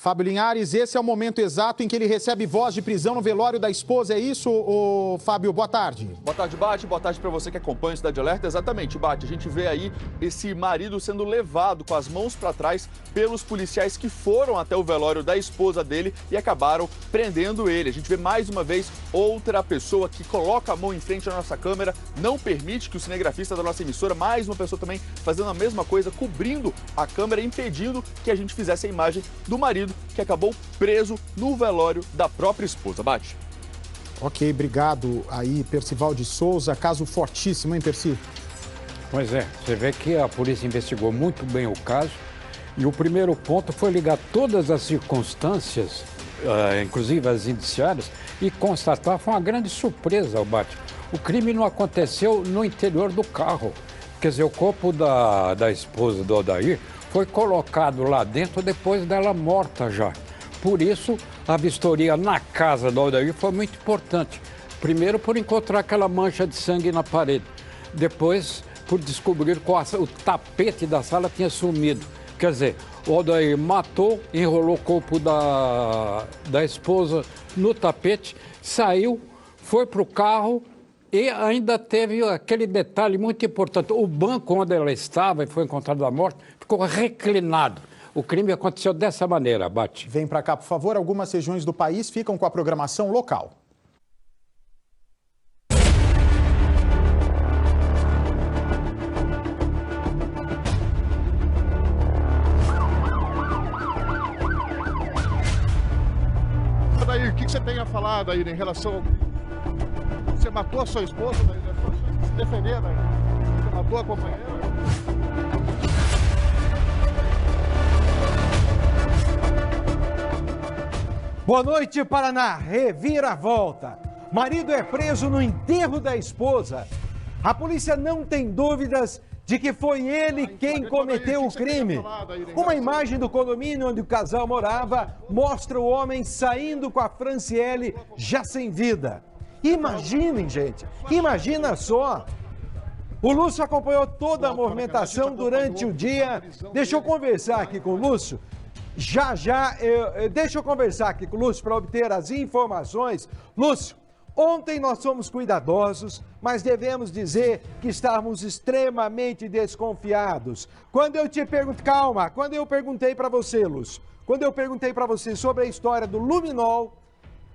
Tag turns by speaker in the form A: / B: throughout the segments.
A: Fábio Linhares, esse é o momento exato em que ele recebe voz de prisão no velório da esposa, é isso, Fábio? Boa tarde.
B: Boa tarde, Bate. Boa tarde para você que acompanha o Cidade Alerta. Exatamente, Bate. A gente vê aí esse marido sendo levado com as mãos para trás pelos policiais que foram até o velório da esposa dele e acabaram prendendo ele. A gente vê mais uma vez outra pessoa que coloca a mão em frente à nossa câmera, não permite que o cinegrafista da nossa emissora, mais uma pessoa também fazendo a mesma coisa, cobrindo a câmera, impedindo que a gente fizesse a imagem do marido que acabou preso no velório da própria esposa. Bate.
A: Ok, obrigado aí, Percival de Souza. Caso fortíssimo, hein, Perci?
C: Pois é, você vê que a polícia investigou muito bem o caso e o primeiro ponto foi ligar todas as circunstâncias, inclusive as indiciárias, e constatar, foi uma grande surpresa ao Bate. O crime não aconteceu no interior do carro. Quer dizer, o corpo da esposa do Odair foi colocado lá dentro depois dela morta já. Por isso, a vistoria na casa do Odair foi muito importante. Primeiro, por encontrar aquela mancha de sangue na parede. Depois, por descobrir que o tapete da sala tinha sumido. Quer dizer, o Odair matou, enrolou o corpo da esposa no tapete, saiu, foi para o carro e ainda teve aquele detalhe muito importante. O banco onde ela estava e foi encontrada a morte ficou reclinado. O crime aconteceu dessa maneira, Bate.
A: Vem para cá, por favor. Algumas regiões do país ficam com a programação local.
D: Daí, o que você tem a falar daí em relação ao... Você matou a sua esposa, daí, se defender, daí. Você matou a companheira.
E: Boa noite, Paraná. Reviravolta. Marido é preso no enterro da esposa. A polícia não tem dúvidas de que foi ele quem cometeu o crime. Uma imagem do condomínio onde o casal morava mostra o homem saindo com a Franciele já sem vida. Imaginem, gente. Imagina só. O Lúcio acompanhou toda a movimentação durante o dia. Deixa eu conversar aqui com o Lúcio. Deixa eu conversar aqui com o Lúcio para obter as informações. Lúcio, ontem nós fomos cuidadosos, mas devemos dizer que estávamos extremamente desconfiados. Quando eu te pergunto, calma, quando eu perguntei para você, Lúcio, quando eu perguntei para você sobre a história do luminol,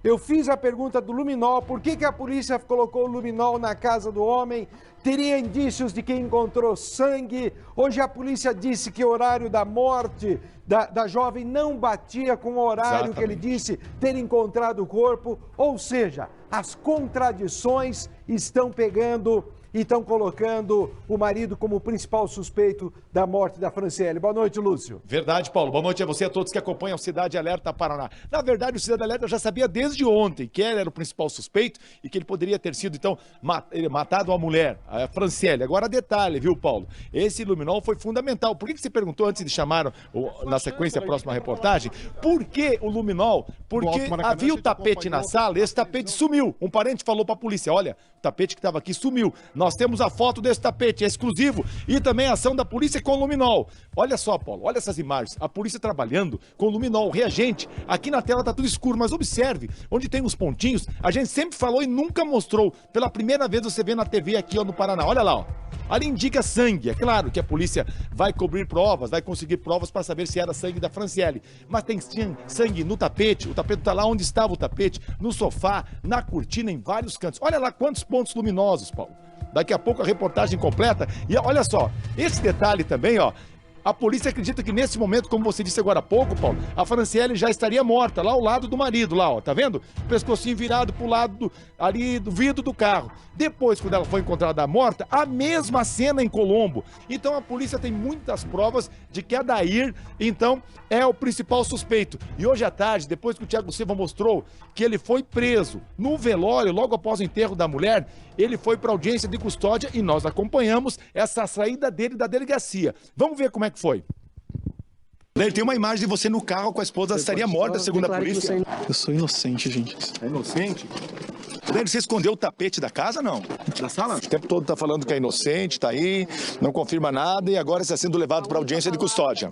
E: eu fiz a pergunta do luminol, por que a polícia colocou o luminol na casa do homem? Teria indícios de que encontrou sangue. Hoje a polícia disse que o horário da morte da jovem não batia com o horário que ele disse ter encontrado o corpo. Ou seja, as contradições estão pegando e estão colocando o marido como principal suspeito da morte da Franciele. Boa noite, Lúcio.
F: Verdade, Paulo. Boa noite a você e a todos que acompanham o Cidade Alerta Paraná. Na verdade, o Cidade Alerta já sabia desde ontem que ele era o principal suspeito e que ele poderia ter sido, então, matado uma mulher, a Franciele. Agora, detalhe, viu, Paulo? Esse luminol foi fundamental. Por que você perguntou antes de chamar, na sequência, a próxima reportagem? Por que o luminol? Porque havia o tapete na sala e esse tapete sumiu. Um parente falou para a polícia, olha, o tapete que estava aqui sumiu. Nós temos a foto desse tapete, é exclusivo, e também a ação da polícia com luminol. Olha só, Paulo, olha essas imagens. A polícia trabalhando com luminol, reagente. Aqui na tela tá tudo escuro, mas observe, onde tem os pontinhos, a gente sempre falou e nunca mostrou. Pela primeira vez você vê na TV aqui, ó, no Paraná. Olha lá, ó. Ali indica sangue. É claro que a polícia vai cobrir provas, vai conseguir provas para saber se era sangue da Franciele. Mas tem sangue no tapete, o tapete tá lá onde estava o tapete, no sofá, na cortina, em vários cantos. Olha lá quantos pontos luminosos, Paulo. Daqui a pouco a reportagem completa. E olha só, esse detalhe também, ó. A polícia acredita que nesse momento, como você disse agora há pouco, Paulo, a Franciele já estaria morta, lá ao lado do marido, lá, ó, tá vendo? O pescocinho virado pro lado ali do vidro do carro. Depois, quando ela foi encontrada morta, a mesma cena em Colombo. Então a polícia tem muitas provas de que Odair, então, é o principal suspeito. E hoje à tarde, depois que o Thiago Silva mostrou que ele foi preso no velório, logo após o enterro da mulher, ele foi para audiência de custódia e nós acompanhamos essa saída dele da delegacia. Vamos ver como é que foi.
G: Ele tem uma imagem de você no carro com a esposa, estaria morta, segundo a polícia.
H: Eu sou inocente, gente.
G: É inocente? Você escondeu o tapete da casa, não? Da sala? O tempo todo tá falando que é inocente, tá aí, não confirma nada e agora está sendo levado para audiência de custódia.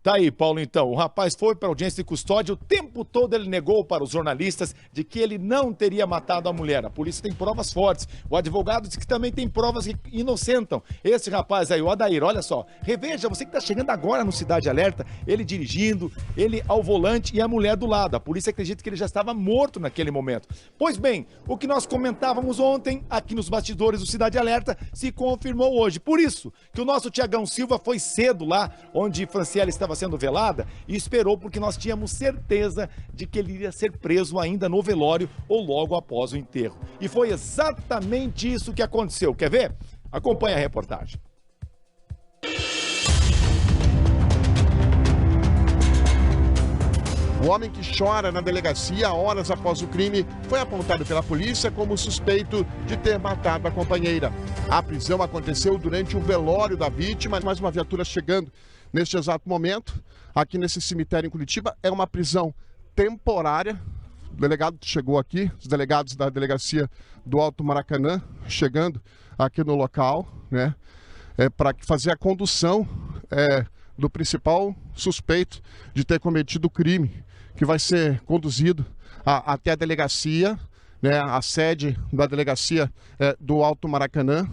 F: Tá aí, Paulo, então. O rapaz foi para a audiência de custódia, o tempo todo ele negou para os jornalistas de que ele não teria matado a mulher. A polícia tem provas fortes. O advogado diz que também tem provas que inocentam. Esse rapaz aí, o Adair, olha só. Reveja, você que está chegando agora no Cidade Alerta, ele dirigindo, ele ao volante e a mulher do lado. A polícia acredita que ele já estava morto naquele momento. Pois bem, o que nós comentávamos ontem, aqui nos bastidores do Cidade Alerta, se confirmou hoje. Por isso que o nosso Tiagão Silva foi cedo lá, onde Franciele estava sendo velada, e esperou porque nós tínhamos certeza de que ele iria ser preso ainda no velório ou logo após o enterro. E foi exatamente isso que aconteceu. Quer ver? Acompanhe a reportagem.
D: O homem que chora na delegacia horas após o crime foi apontado pela polícia como suspeito de ter matado a companheira. A prisão aconteceu durante o velório da vítima, mais uma viatura chegando neste exato momento, aqui nesse cemitério em Curitiba. É uma prisão temporária. O delegado chegou aqui, os delegados da delegacia do Alto Maracanã chegando aqui no local, né, para fazer a condução do principal suspeito de ter cometido o crime, que vai ser conduzido até a delegacia, né, a sede da delegacia do Alto Maracanã,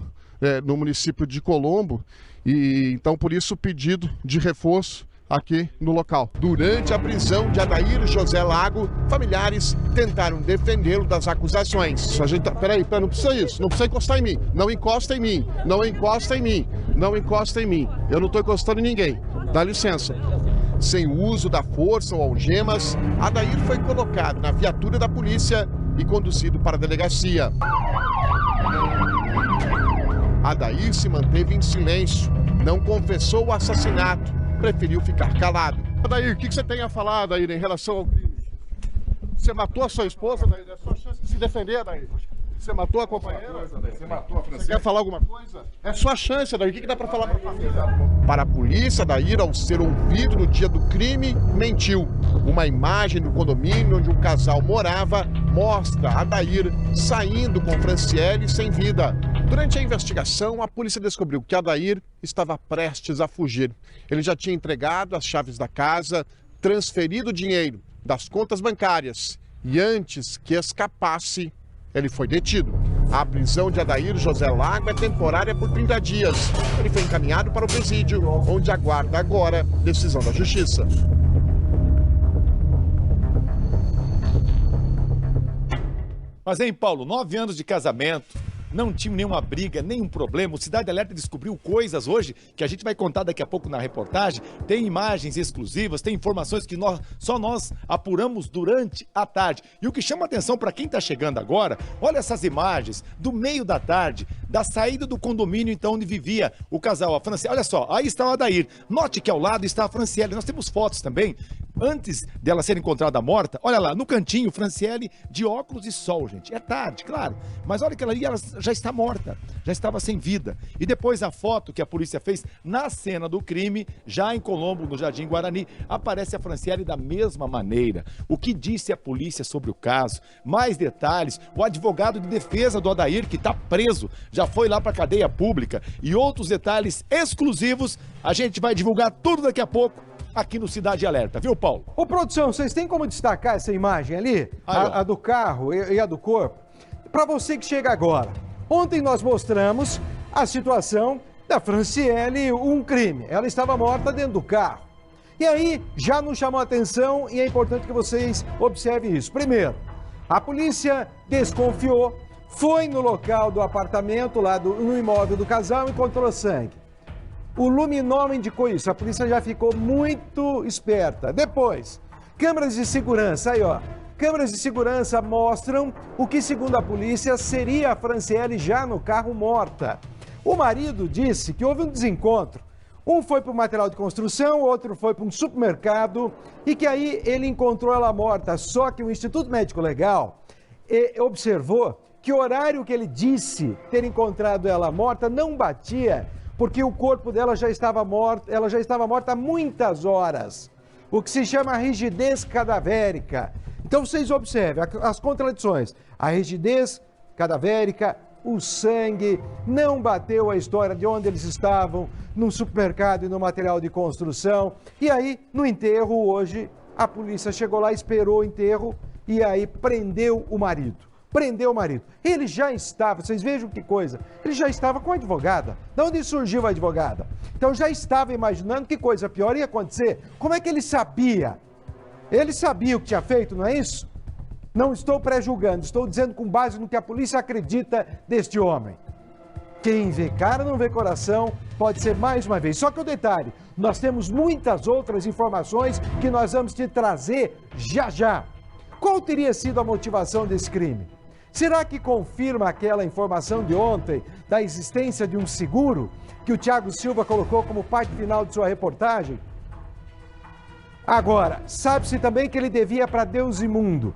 D: no município de Colombo, e então por isso o pedido de reforço aqui no local. Durante a prisão de Adair José Lago, familiares tentaram defendê-lo das acusações. A gente peraí, não precisa isso, não precisa encostar em mim, não encosta em mim, não encosta em mim, não encosta em mim, eu não estou encostando em ninguém, dá licença. Sem o uso da força ou algemas, Adair foi colocado na viatura da polícia e conduzido para a delegacia. Adair se manteve em silêncio, não confessou o assassinato, preferiu ficar calado.
H: Adair, o que você tem a falar, Adair, em relação ao crime? Você matou a sua esposa, Adair? É a sua chance de se defender, Adair. Você matou a companheira? Você matou a Franciele? Você quer falar alguma coisa? É sua chance, Adair. O que dá pra falar pra família?
D: Para a polícia, Adair, ao ser ouvido no dia do crime, mentiu. Uma imagem do condomínio onde um casal morava mostra Adair saindo com Franciele sem vida. Durante a investigação, a polícia descobriu que Adair estava prestes a fugir. Ele já tinha entregado as chaves da casa, transferido o dinheiro das contas bancárias e antes que escapasse, ele foi detido. A prisão de Adair José Lago é temporária por 30 dias. Ele foi encaminhado para o presídio, onde aguarda agora decisão da justiça.
F: Mas, hein, Paulo, 9 anos de casamento, não tinha nenhuma briga, nenhum problema. O Cidade Alerta descobriu coisas hoje que a gente vai contar daqui a pouco na reportagem. Tem imagens exclusivas, tem informações que só nós apuramos durante a tarde. E o que chama atenção para quem está chegando agora, olha essas imagens do meio da tarde, da saída do condomínio então onde vivia o casal, a Franciele. Olha só, aí está o Adair. Note que ao lado está a Franciele. Nós temos fotos também. Antes dela ser encontrada morta, olha lá, no cantinho, Franciele de óculos e sol, gente. É tarde, claro. Mas olha que ela já está morta, já estava sem vida. E depois a foto que a polícia fez na cena do crime, já em Colombo, no Jardim Guarani, aparece a Franciele da mesma maneira. O que disse a polícia sobre o caso? Mais detalhes, o advogado de defesa do Adair, que está preso, já foi lá para a cadeia pública. E outros detalhes exclusivos, a gente vai divulgar tudo daqui a pouco aqui no Cidade Alerta, viu, Paulo?
E: Ô, produção, vocês têm como destacar essa imagem ali? A do carro e a do corpo? Para você que chega agora, ontem nós mostramos a situação da Franciele, um crime. Ela estava morta dentro do carro. E aí, já nos chamou a atenção e é importante que vocês observem isso. Primeiro, a polícia desconfiou, foi no local do apartamento, lá no imóvel do casal, e encontrou sangue. O luminol indicou isso, a polícia já ficou muito esperta. Depois, câmeras de segurança, aí ó, câmeras de segurança mostram o que, segundo a polícia, seria a Franciele já no carro morta. O marido disse que houve um desencontro. Um foi para o material de construção, outro foi para um supermercado e que aí ele encontrou ela morta. Só que o Instituto Médico Legal observou que o horário que ele disse ter encontrado ela morta não batia, porque o corpo dela já estava morto, ela já estava morta há muitas horas, o que se chama rigidez cadavérica. Então vocês observem as contradições, a rigidez cadavérica, o sangue, não bateu a história de onde eles estavam, no supermercado e no material de construção. E aí, no enterro, hoje, a polícia chegou lá, esperou o enterro e aí prendeu o marido. Prendeu o marido. Ele já estava, vocês vejam que coisa, ele já estava com a advogada. De onde surgiu a advogada? Então já estava imaginando que coisa pior ia acontecer. Como é que ele sabia? Ele sabia o que tinha feito, não é isso? Não estou pré-julgando, estou dizendo com base no que a polícia acredita deste homem. Quem vê cara não vê coração, pode ser mais uma vez. Só que o detalhe, nós temos muitas outras informações que nós vamos te trazer já já. Qual teria sido a motivação desse crime? Será que confirma aquela informação de ontem da existência de um seguro que o Thiago Silva colocou como parte final de sua reportagem? Agora, sabe-se também que ele devia para Deus e mundo.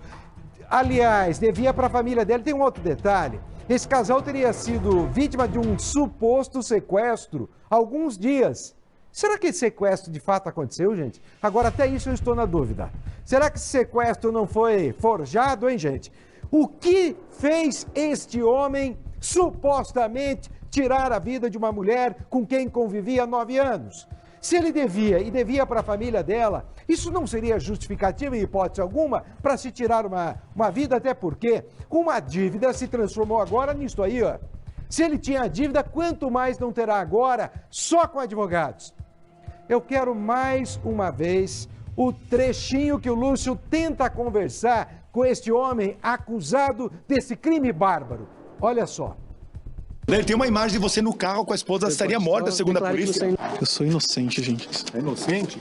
E: Aliás, devia para a família dele. Tem um outro detalhe. Esse casal teria sido vítima de um suposto sequestro há alguns dias. Será que esse sequestro de fato aconteceu, gente? Agora, até isso eu estou na dúvida. Será que esse sequestro não foi forjado, hein, gente? O que fez este homem supostamente tirar a vida de uma mulher com quem convivia há 9 anos? Se ele devia e devia para a família dela, isso não seria justificativa em hipótese alguma para se tirar uma vida, até porque uma dívida se transformou agora nisso aí, ó. Se ele tinha a dívida, quanto mais não terá agora, só com advogados. Eu quero mais uma vez o trechinho que o Lúcio tenta conversar com este homem acusado desse crime bárbaro. Olha só.
G: Ele tem uma imagem de você no carro com a esposa, estaria morta, segundo a polícia.
I: Eu sou inocente, gente.
G: É inocente?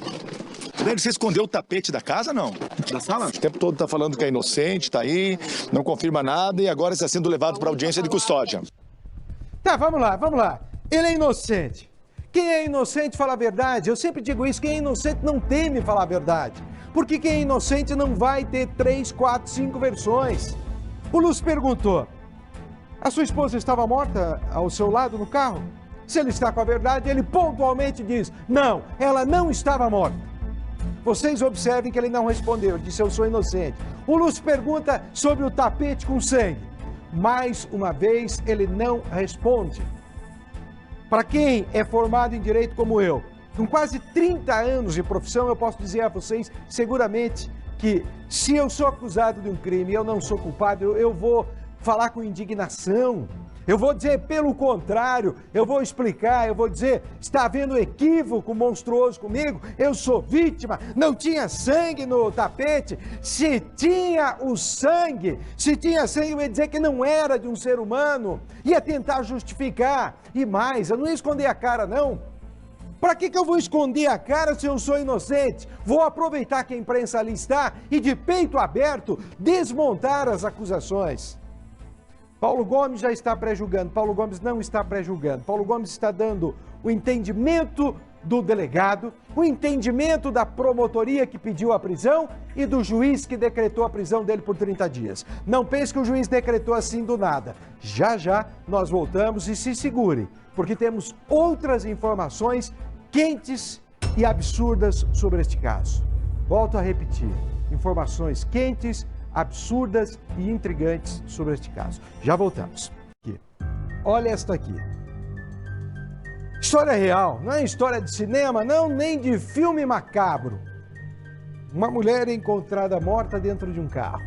G: Você escondeu o tapete da casa, não? Da sala? O tempo todo tá falando que é inocente, tá aí, não confirma nada e agora está sendo levado para audiência de custódia.
E: Tá, vamos lá. Ele é inocente. Quem é inocente fala a verdade. Eu sempre digo isso, quem é inocente não teme falar a verdade. Porque quem é inocente não vai ter 3, 4, 5 versões. O Lúcio perguntou, a sua esposa estava morta ao seu lado no carro? Se ele está com a verdade, ele pontualmente diz, não, ela não estava morta. Vocês observem que ele não respondeu, disse, eu sou inocente. O Lúcio pergunta sobre o tapete com sangue. Mais uma vez, ele não responde. Para quem é formado em direito como eu, com quase 30 anos de profissão, eu posso dizer a vocês, seguramente, que se eu sou acusado de um crime e eu não sou culpado, eu vou falar com indignação. Eu vou dizer pelo contrário, eu vou explicar, eu vou dizer, está havendo equívoco monstruoso comigo, eu sou vítima, não tinha sangue no tapete. Se tinha o sangue, eu ia dizer que não era de um ser humano, ia tentar justificar. E mais, eu não ia esconder a cara, não. Para que eu vou esconder a cara se eu sou inocente? Vou aproveitar que a imprensa ali está e de peito aberto desmontar as acusações. Paulo Gomes já está pré-julgando, Paulo Gomes não está pré-julgando. Paulo Gomes está dando o entendimento do delegado, o entendimento da promotoria que pediu a prisão e do juiz que decretou a prisão dele por 30 dias. Não pense que o juiz decretou assim do nada. Já já nós voltamos e se segure, porque temos outras informações quentes e absurdas sobre este caso. Volto a repetir, informações quentes, absurdas e intrigantes sobre este caso. Já voltamos. Aqui. Olha esta aqui. História real, não é história de cinema, não, nem de filme macabro. Uma mulher encontrada morta dentro de um carro.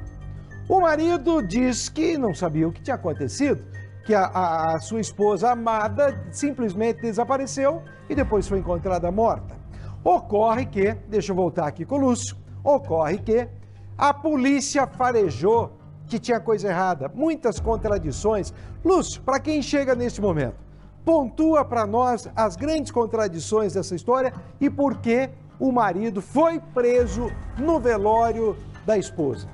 E: O marido diz que não sabia o que tinha acontecido, que a sua esposa amada simplesmente desapareceu e depois foi encontrada morta. Ocorre que, deixa eu voltar aqui com o Lúcio, ocorre que a polícia farejou que tinha coisa errada, muitas contradições. Lúcio, para quem chega neste momento, pontua para nós as grandes contradições dessa história e por que o marido foi preso no velório da esposa.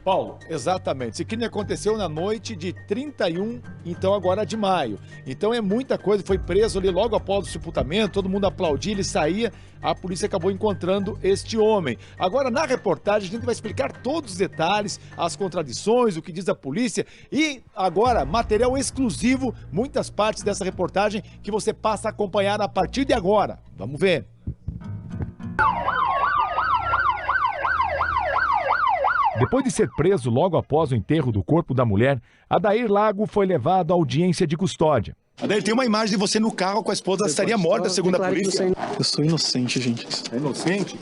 F: Paulo, exatamente. Esse crime aconteceu na noite de 31, então agora de maio. Então é muita coisa, foi preso ali logo após o sepultamento, todo mundo aplaudia, ele saía, a polícia acabou encontrando este homem. Agora na reportagem a gente vai explicar todos os detalhes, as contradições, o que diz a polícia e agora material exclusivo, muitas partes dessa reportagem que você passa a acompanhar a partir de agora. Vamos ver.
I: Depois de ser preso logo após o enterro do corpo da mulher, Adair Lago foi levado à audiência de custódia.
G: Adair, tem uma imagem de você no carro com a esposa, estaria morta, segundo a polícia.
J: Eu sou inocente, gente.
G: É inocente?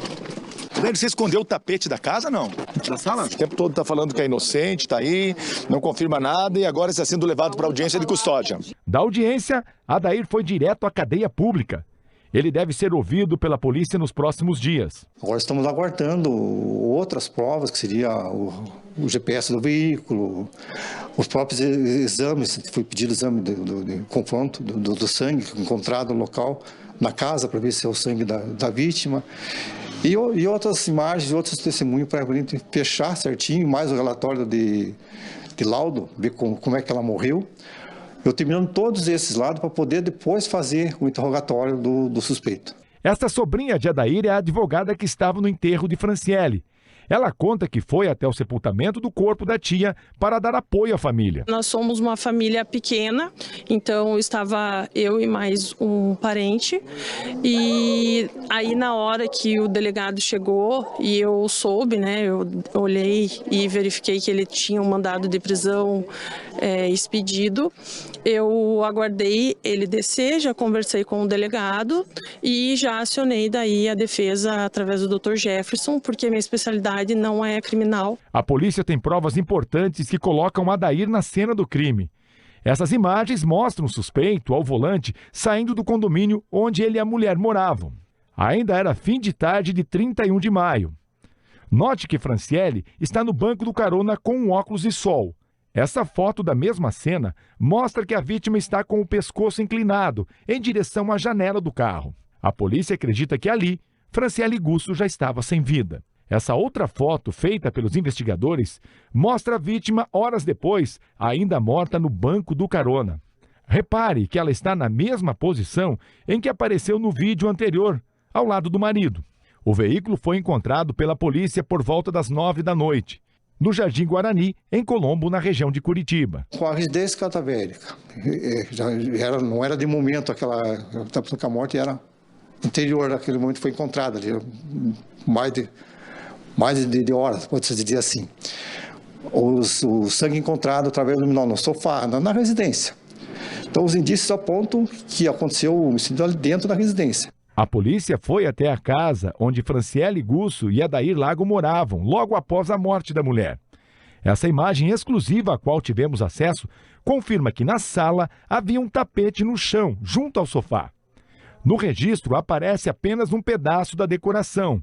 G: Adair, você escondeu o tapete da casa, não? Da sala? O tempo todo tá falando que é inocente, tá aí, não confirma nada e agora está sendo levado para audiência de custódia.
I: Da audiência, Adair foi direto à cadeia pública. Ele deve ser ouvido pela polícia nos próximos dias.
J: Agora estamos aguardando outras provas, que seria o GPS do veículo, os próprios exames, foi pedido exame de confronto do sangue encontrado no local, na casa, para ver se é o sangue da vítima. E outras imagens, outros testemunhos para a gente fechar certinho, mais o relatório de laudo, ver como é que ela morreu. Eu terminando todos esses lados para poder depois fazer o interrogatório do suspeito.
I: Esta sobrinha de Adair é a advogada que estava no enterro de Franciele. Ela conta que foi até o sepultamento do corpo da tia para dar apoio à família.
K: Nós somos uma família pequena, então estava eu e mais um parente. E aí na hora que o delegado chegou e eu soube, né, eu olhei e verifiquei que ele tinha um mandado de prisão expedido. Eu aguardei ele descer, já conversei com o delegado e já acionei daí a defesa através do Dr. Jefferson, porque minha especialidade não é criminal.
I: A polícia tem provas importantes que colocam Adair na cena do crime. Essas imagens mostram o suspeito ao volante saindo do condomínio onde ele e a mulher moravam. Ainda era fim de tarde de 31 de maio. Note que Franciele está no banco do carona com um óculos de sol. Essa foto da mesma cena mostra que a vítima está com o pescoço inclinado em direção à janela do carro. A polícia acredita que ali, Franciele Gusso já estava sem vida. Essa outra foto, feita pelos investigadores, mostra a vítima horas depois, ainda morta no banco do carona. Repare que ela está na mesma posição em que apareceu no vídeo anterior, ao lado do marido. O veículo foi encontrado pela polícia por volta das 9 da noite, no Jardim Guarani, em Colombo, na região de Curitiba.
J: Com a residência cadavérica, não era de momento aquela a morte, era anterior àquele momento, foi encontrada ali, mais de horas, pode-se dizer assim. O sangue encontrado através do luminol no sofá, na residência. Então os indícios apontam que aconteceu o homicídio ali dentro da residência.
I: A polícia foi até a casa onde Franciele Gusso e Adair Lago moravam, logo após a morte da mulher. Essa imagem exclusiva a qual tivemos acesso confirma que na sala havia um tapete no chão, junto ao sofá. No registro aparece apenas um pedaço da decoração.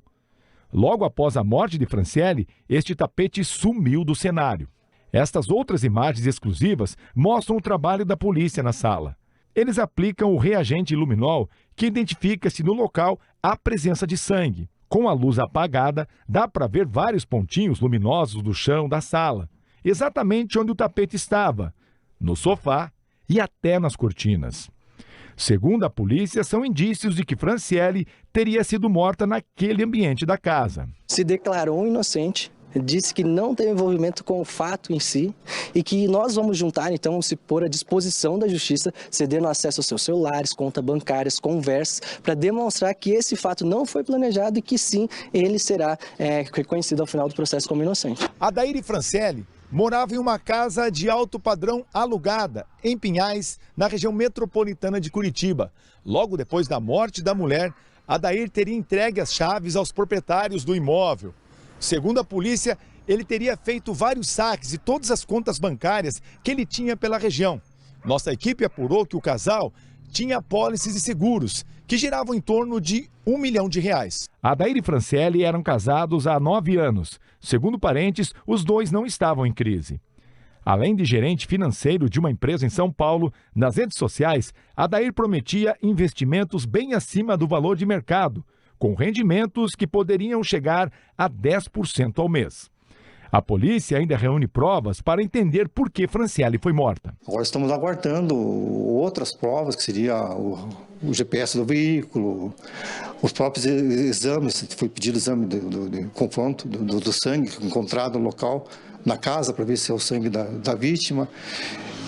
I: Logo após a morte de Franciele, este tapete sumiu do cenário. Estas outras imagens exclusivas mostram o trabalho da polícia na sala. Eles aplicam o reagente luminol, que identifica se no local há presença de sangue. Com a luz apagada, dá para ver vários pontinhos luminosos do chão da sala, exatamente onde o tapete estava, no sofá e até nas cortinas. Segundo a polícia, são indícios de que Franciele teria sido morta naquele ambiente da casa.
L: Se declarou inocente, disse que não tem envolvimento com o fato em si e que nós vamos juntar, então, se pôr à disposição da justiça, cedendo acesso aos seus celulares, contas bancárias, conversas, para demonstrar que esse fato não foi planejado e que sim, ele será reconhecido ao final do processo como inocente.
F: Adair e Franciele moravam em uma casa de alto padrão alugada, em Pinhais, na região metropolitana de Curitiba. Logo depois da morte da mulher, Adair teria entregue as chaves aos proprietários do imóvel. Segundo a polícia, ele teria feito vários saques de todas as contas bancárias que ele tinha pela região. Nossa equipe apurou que o casal tinha apólices de seguros, que giravam em torno de R$1 milhão.
I: Adair e Franciele eram casados há 9 anos. Segundo parentes, os dois não estavam em crise. Além de gerente financeiro de uma empresa em São Paulo, nas redes sociais, Adair prometia investimentos bem acima do valor de mercado, com rendimentos que poderiam chegar a 10% ao mês. A polícia ainda reúne provas para entender por que Franciele foi morta.
J: Agora estamos aguardando outras provas, que seria o GPS do veículo, os próprios exames, foi pedido exame de confronto do sangue encontrado no local, na casa, para ver se é o sangue da vítima.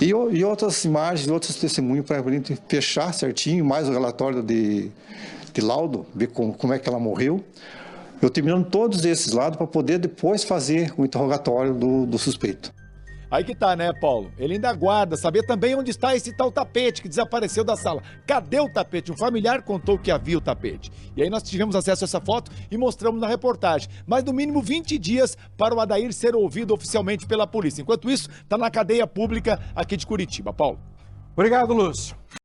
J: E outras imagens, outros testemunhos para a gente fechar certinho, mais o relatório de laudo, ver como é que ela morreu. Eu terminando todos esses lados para poder depois fazer o interrogatório do suspeito.
F: Aí que tá, né, Paulo? Ele ainda aguarda saber também onde está esse tal tapete que desapareceu da sala. Cadê o tapete? Um familiar contou que havia o tapete. E aí nós tivemos acesso a essa foto e mostramos na reportagem. Mas no mínimo 20 dias para o Adair ser ouvido oficialmente pela polícia. Enquanto isso, tá na cadeia pública aqui de Curitiba. Paulo.
E: Obrigado, Lúcio.